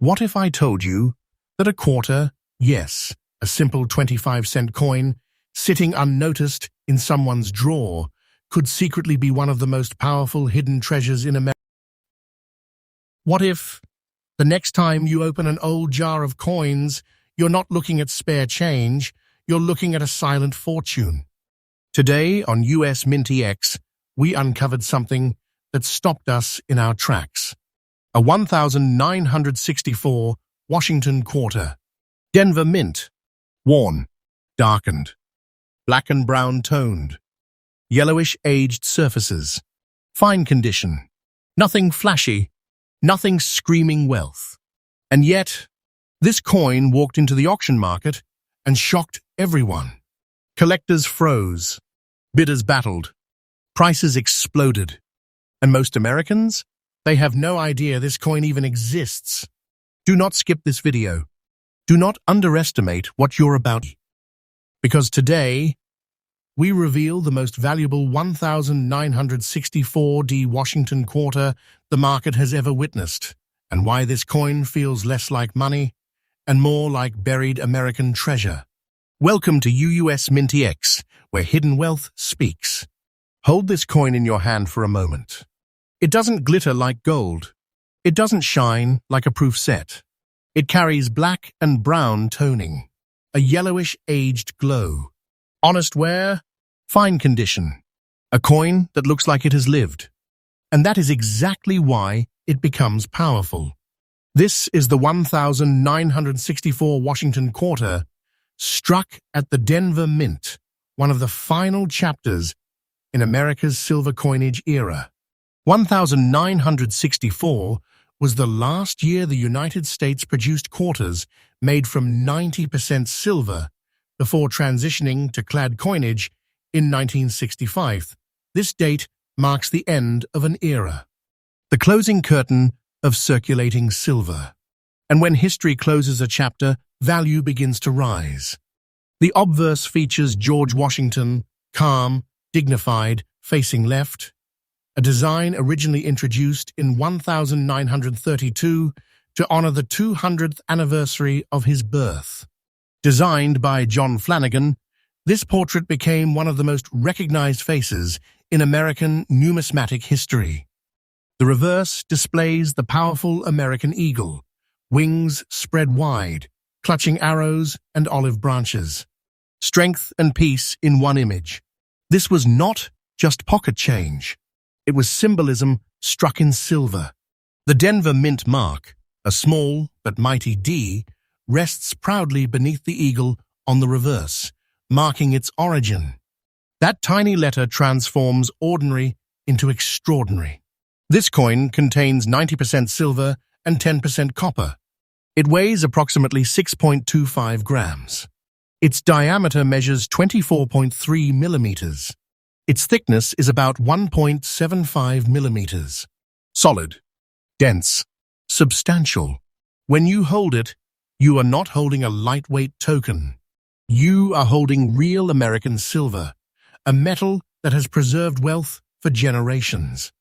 What if I told you that a quarter, yes, a simple 25-cent coin, sitting unnoticed in someone's drawer, could secretly be one of the most powerful hidden treasures in America? What if the next time you open an old jar of coins, you're not looking at spare change, you're looking at a silent fortune? Today on US MintX, we uncovered something that stopped us in our tracks. A 1964 Washington quarter. Denver mint. Worn. Darkened. Black and brown toned. Yellowish aged surfaces. Fine condition. Nothing flashy. Nothing screaming wealth. And yet, this coin walked into the auction market and shocked everyone. Collectors froze. Bidders battled. Prices exploded. And most Americans? They have no idea this coin even exists. Do not skip this video. Do not underestimate what you're about. Because today, we reveal the most valuable 1964 Washington quarter the market has ever witnessed, and why this coin feels less like money and more like buried American treasure. Welcome to US MintX, where hidden wealth speaks. Hold this coin in your hand for a moment. It doesn't glitter like gold. It doesn't shine like a proof set. It carries black and brown toning, a yellowish aged glow. Honest wear, fine condition. A coin that looks like it has lived. And that is exactly why it becomes powerful. This is the 1964 Washington quarter, struck at the Denver Mint, one of the final chapters in America's silver coinage era. 1964 was the last year the United States produced quarters made from 90% silver before transitioning to clad coinage in 1965. This date marks the end of an era, the closing curtain of circulating silver. And when history closes a chapter, value begins to rise. The obverse features George Washington, calm, dignified, facing left, a design originally introduced in 1932 to honor the 200th anniversary of his birth. Designed by John Flanagan, this portrait became one of the most recognized faces in American numismatic history. The reverse displays the powerful American eagle, wings spread wide, clutching arrows and olive branches. Strength and peace in one image. This was not just pocket change. It was symbolism struck in silver. The Denver Mint mark, a small but mighty D, rests proudly beneath the eagle on the reverse, marking its origin. That tiny letter transforms ordinary into extraordinary. This coin contains 90% silver and 10% copper. It weighs approximately 6.25 grams. Its diameter measures 24.3 millimeters. Its thickness is about 1.75 millimeters. Solid, dense, substantial. When you hold it, you are not holding a lightweight token. You are holding real American silver, a metal that has preserved wealth for generations.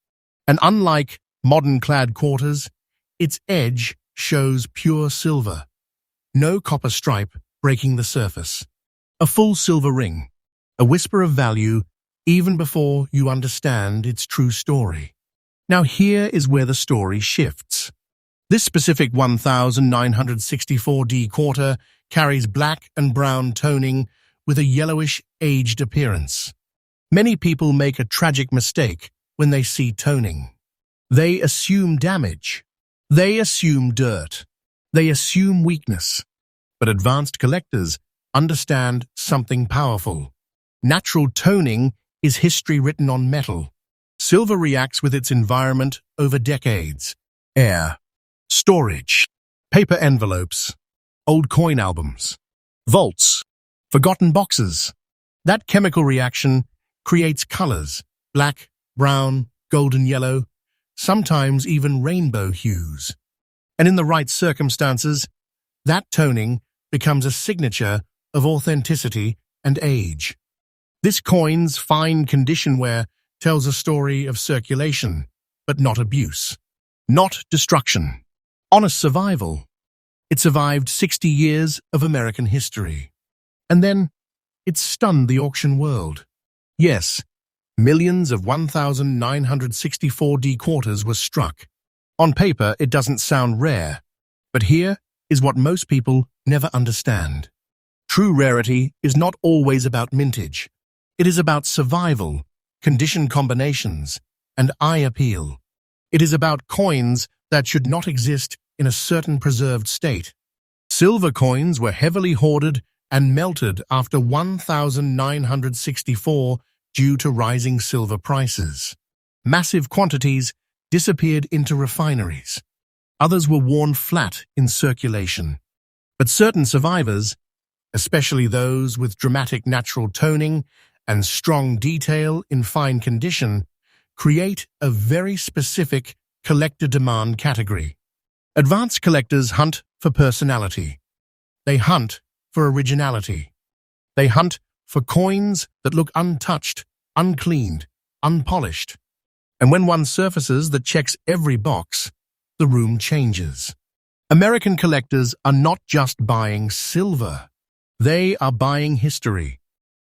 And unlike modern clad quarters, its edge shows pure silver. No copper stripe breaking the surface. A full silver ring, a whisper of value even before you understand its true story. Now here is where the story shifts. This specific 1964 quarter carries black and brown toning with a yellowish aged appearance. Many people make a tragic mistake when they see toning. They assume damage. They assume dirt. They assume weakness. But advanced collectors understand something powerful. Natural toning is history written on metal. Silver reacts with its environment over decades. Air, storage, paper envelopes, old coin albums, vaults, forgotten boxes. That chemical reaction creates colors, black, brown, golden yellow, sometimes even rainbow hues. And in the right circumstances, that toning becomes a signature of authenticity and age. This coin's fine condition wear tells a story of circulation, but not abuse. Not destruction. Honest survival. It survived 60 years of American history. And then, it stunned the auction world. Yes, millions of 1,964D quarters were struck. On paper, it doesn't sound rare, but here is what most people never understand. True rarity is not always about mintage. It is about survival, condition combinations, and eye appeal. It is about coins that should not exist in a certain preserved state. Silver coins were heavily hoarded and melted after 1964 due to rising silver prices. Massive quantities disappeared into refineries. Others were worn flat in circulation. But certain survivors, especially those with dramatic natural toning and strong detail in fine condition, create a very specific collector demand category. Advanced collectors hunt for personality. They hunt for originality. They hunt for coins that look untouched, uncleaned, unpolished. And when one surfaces that checks every box, the room changes. American collectors are not just buying silver. They are buying history.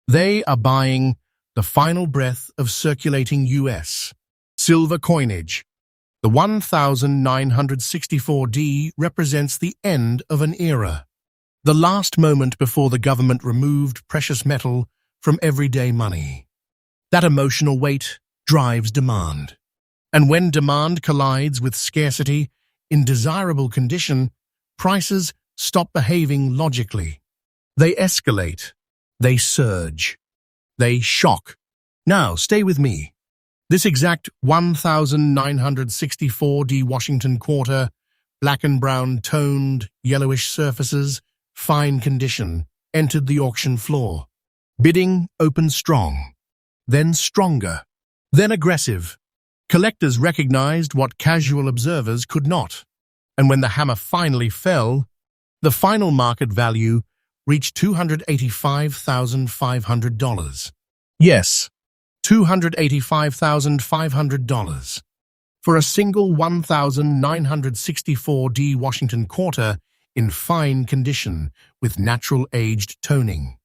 They are buying the final breath of circulating US silver coinage. The 1964D represents the end of an era, the last moment before the government removed precious metal from everyday money. That emotional weight drives demand. And when demand collides with scarcity in desirable condition, prices stop behaving logically. They escalate. They surge. They shock. Now, stay with me. This exact 1964D Washington quarter, black and brown toned, yellowish surfaces, fine condition, entered the auction floor. Bidding opened strong, then stronger, then aggressive. Collectors recognized what casual observers could not. And when the hammer finally fell, the final market value reached $285,500. Yes, $285,500 for a single 1964D Washington quarter in fine condition with natural aged toning.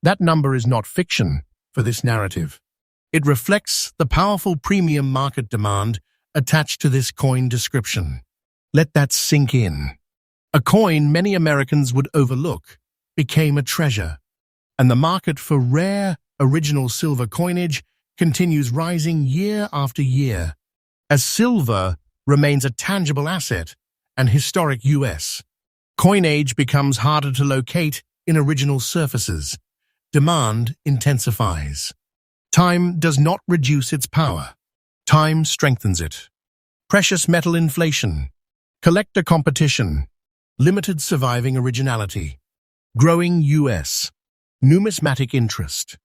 That number is not fiction for this narrative. It reflects the powerful premium market demand attached to this coin description. Let that sink in. A coin many Americans would overlook became a treasure, and the market for rare, original silver coinage continues rising year after year, as silver remains a tangible asset and historic US. Coinage becomes harder to locate in original surfaces. Demand intensifies. Time does not reduce its power. Time strengthens it. Precious metal inflation, collector competition, limited surviving originality, growing US numismatic interest.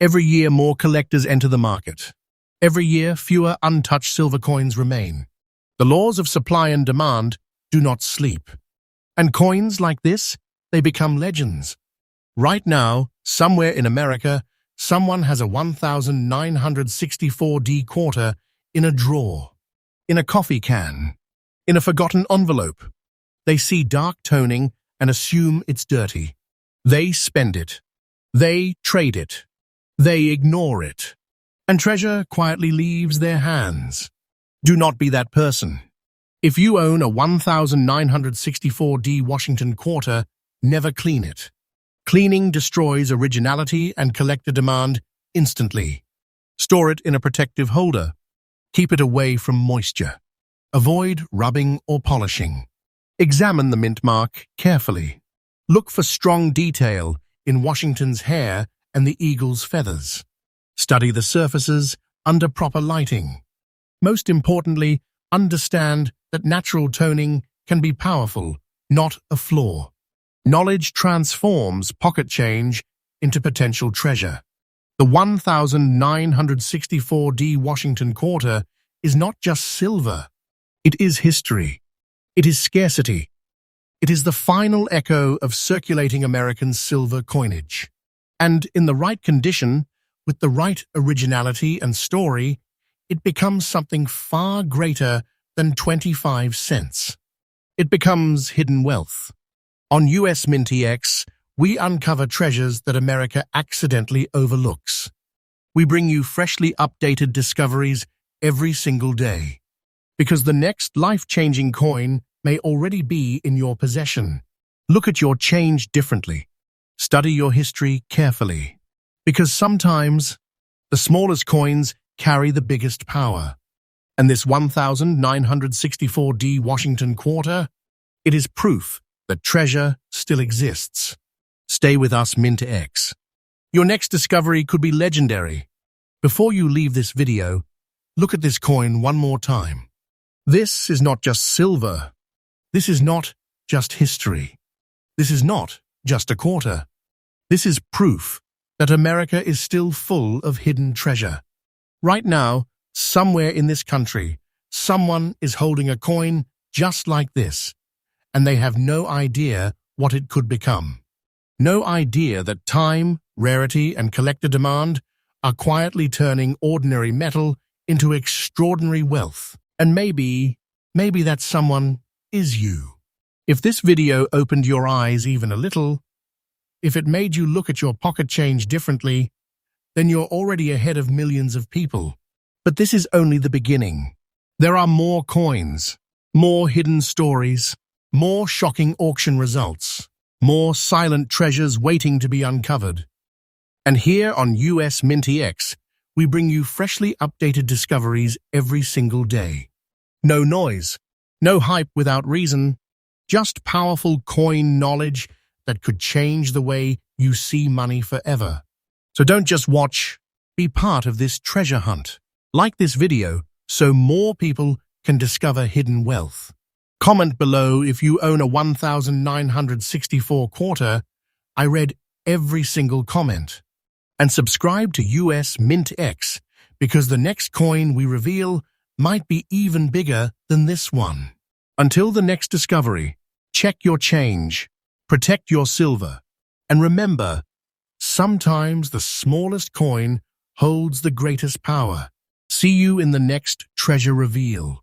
Every year more collectors enter the market. Every year fewer untouched silver coins remain. The laws of supply and demand do not sleep. And coins like this, they become legends. Right now, somewhere in America, someone has a 1964D quarter in a drawer, in a coffee can, in a forgotten envelope. They see dark toning and assume it's dirty. They spend it. They trade it. They ignore it. And treasure quietly leaves their hands. Do not be that person. If you own a 1964D Washington quarter, never clean it. Cleaning destroys originality and collector demand instantly. Store it in a protective holder. Keep it away from moisture. Avoid rubbing or polishing. Examine the mint mark carefully. Look for strong detail in Washington's hair and the eagle's feathers. Study the surfaces under proper lighting. Most importantly, understand that natural toning can be powerful, not a flaw. Knowledge transforms pocket change into potential treasure. The 1964D Washington quarter is not just silver. It is history. It is scarcity. It is the final echo of circulating American silver coinage. And in the right condition, with the right originality and story, it becomes something far greater than 25 cents. It becomes hidden wealth. On US MintX, we uncover treasures that America accidentally overlooks. We bring you freshly updated discoveries every single day, because the next life-changing coin may already be in your possession. Look at your change differently. Study your history carefully, because sometimes the smallest coins carry the biggest power. And this 1964D Washington quarter, it is proof that treasure still exists. Stay with us, MintX. Your next discovery could be legendary. Before you leave this video, look at this coin one more time. This is not just silver. This is not just history. This is not just a quarter. This is proof that America is still full of hidden treasure. Right now, somewhere in this country, someone is holding a coin just like this, and they have no idea what it could become. No idea that time, rarity, and collector demand are quietly turning ordinary metal into extraordinary wealth. And maybe that someone is you. If this video opened your eyes even a little, if it made you look at your pocket change differently, then you're already ahead of millions of people. But this is only the beginning. There are more coins, more hidden stories, more shocking auction results, more silent treasures waiting to be uncovered. And here on US MintX, we bring you freshly updated discoveries every single day. No noise, no hype without reason, just powerful coin knowledge that could change the way you see money forever. So don't just watch, be part of this treasure hunt. Like this video so more people can discover hidden wealth. Comment below if you own a 1964 quarter. I read every single comment. And subscribe to US MintX, because the next coin we reveal might be even bigger than this one. Until the next discovery, check your change, protect your silver, and remember, sometimes the smallest coin holds the greatest power. See you in the next treasure reveal.